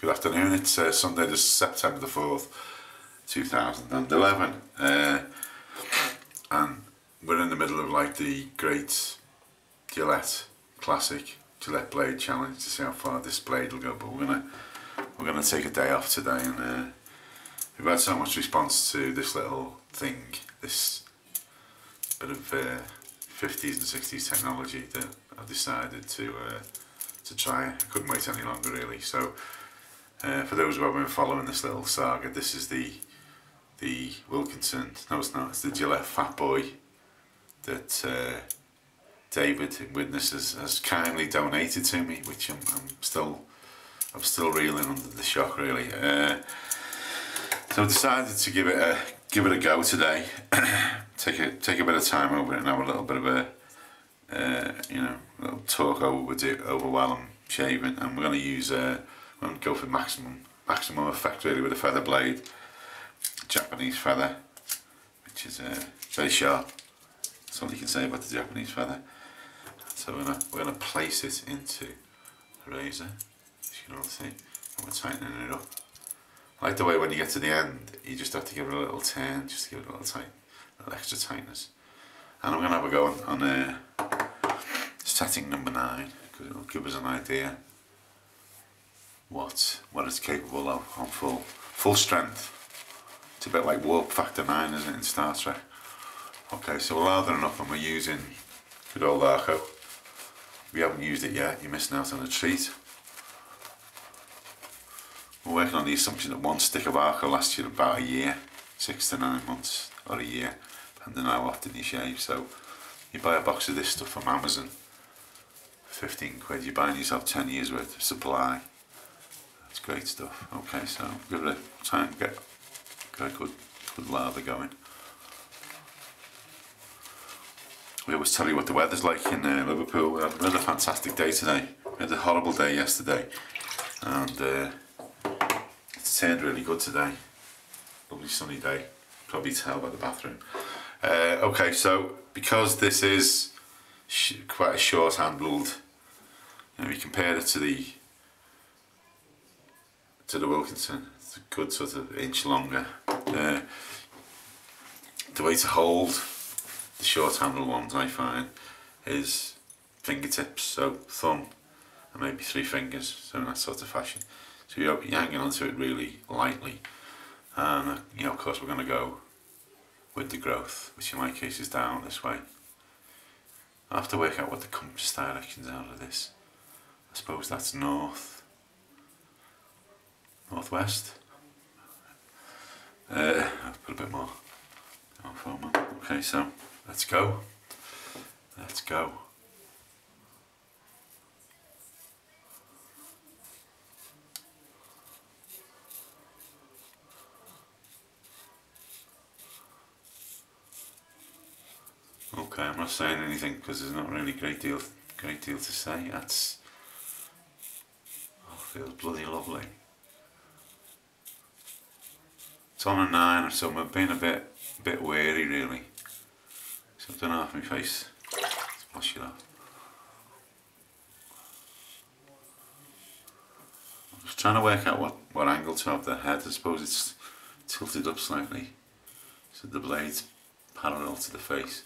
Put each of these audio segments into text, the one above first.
Good afternoon, it's Sunday the September the 4th, 2011, and we're in the middle of like the great Gillette classic Gillette blade challenge to see how far this blade will go, but we're gonna take a day off today, and we've had so much response to this little thing, this bit of 50s and 60s technology, that I decided to try. I couldn't wait any longer really. So for those who have been following this little saga, this is the Wilkinson, no it's not, it's the Gillette Fat Boy that David in Witness has kindly donated to me, which I'm still reeling under the shock really. So I decided to give it a go today. take a bit of time over it and have a little bit of a little talk over while I'm shaving, and we're going to use I'm going to go for maximum effect really with a feather blade, Japanese feather, which is very sharp. That's all you can say about the Japanese feather. So we're gonna place it into the razor, as you can all see, and we're tightening it up. I like the way when you get to the end, you just have to give it a little turn, just to give it a little extra tightness. And I'm gonna have a go on setting number 9, because it'll give us an idea what it's capable of on full strength. It's a bit like warp factor 9, isn't it, in Star Trek? Okay, so we're lathering up and we're using good old Arco. If you haven't used it yet, you're missing out on a treat. We're working on the assumption that one stick of Arco lasts you about a year, 6 to 9 months or a year, depending on how often you shave. So you buy a box of this stuff from Amazon for 15 quid, you're buying yourself 10 years worth of supply. That's great stuff. Okay, so give it a time to get a good lather going. We always tell you what the weather's like in Liverpool. We had a fantastic day today. We had a horrible day yesterday, and it's turned really good today. Lovely sunny day. Probably tell by the bathroom. Okay, so because this is quite a short-handled, we compare it to the Wilkinson. It's a good sort of inch longer. The way to hold the short-handled ones, I find, is fingertips, so thumb and maybe 3 fingers, so in that sort of fashion. So you're hanging onto it really lightly, and of course we're going to go with the growth, which in my case is down this way. I have to work out what the compass directions are of this. I suppose that's northwest. I'll put a bit more foam on. Okay, so let's go. Let's go. Okay, I'm not saying anything because there's not really a great deal to say. Feels bloody lovely. It's on a 9 or something. I've been a bit wary really. So I've done half my face. Let's wash it off. I'm just trying to work out what angle to have the head. I suppose it's tilted up slightly, so the blade's parallel to the face.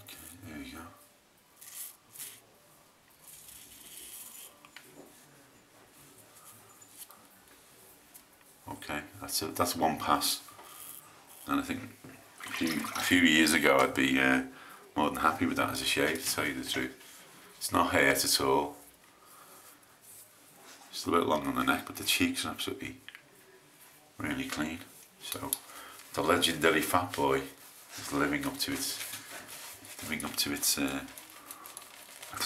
Okay, there we go. Okay, that's one pass, and I think a few years ago I'd be more than happy with that as a shave, to tell you the truth. It's not hurt at all. It's a bit long on the neck, but the cheeks are absolutely really clean. So the legendary Fat Boy is living up to its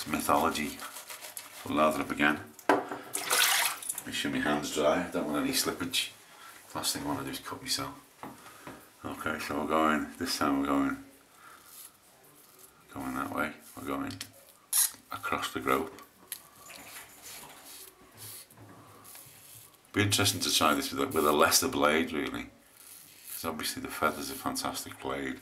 mythology. I'll lather up again. Make sure my hands dry. I don't want any slippage. Last thing I want to do is cut myself. Okay, so this time we're going that way. We're going across the grope. Be interesting to try this with a lesser blade really, because obviously the feather's a fantastic blade.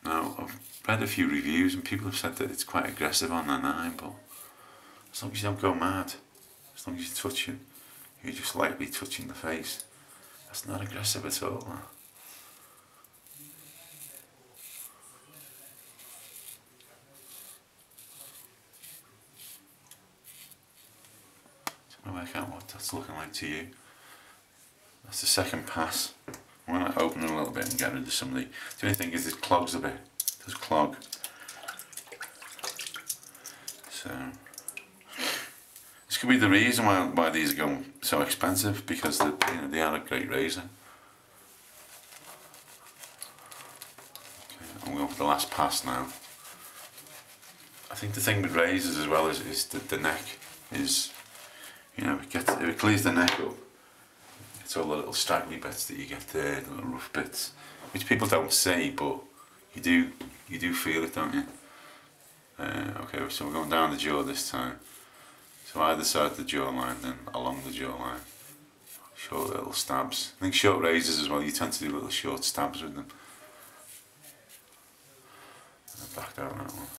Now I've read a few reviews and people have said that it's quite aggressive on the 9, but as long as you don't go mad, as long as you're touching, you're just lightly touching the face, that's not aggressive at all. Trying to work out what that's looking like to you. That's the second pass. I'm going to open it a little bit and get rid of some of the only thing is it clogs a bit. It does clog. So this could be the reason why these are going so expensive, because they are a great razor. Okay, I'm going for the last pass now. I think the thing with razors as well is that the neck is, if it clears the neck up, it's all the little straggly bits that you get there, the little rough bits, which people don't see, but you do feel it, don't you? Okay, so we're going down the jaw this time. So either side of the jawline, then along the jawline. Short little stabs. I think short razors as well, you tend to do little short stabs with them. Back down that one.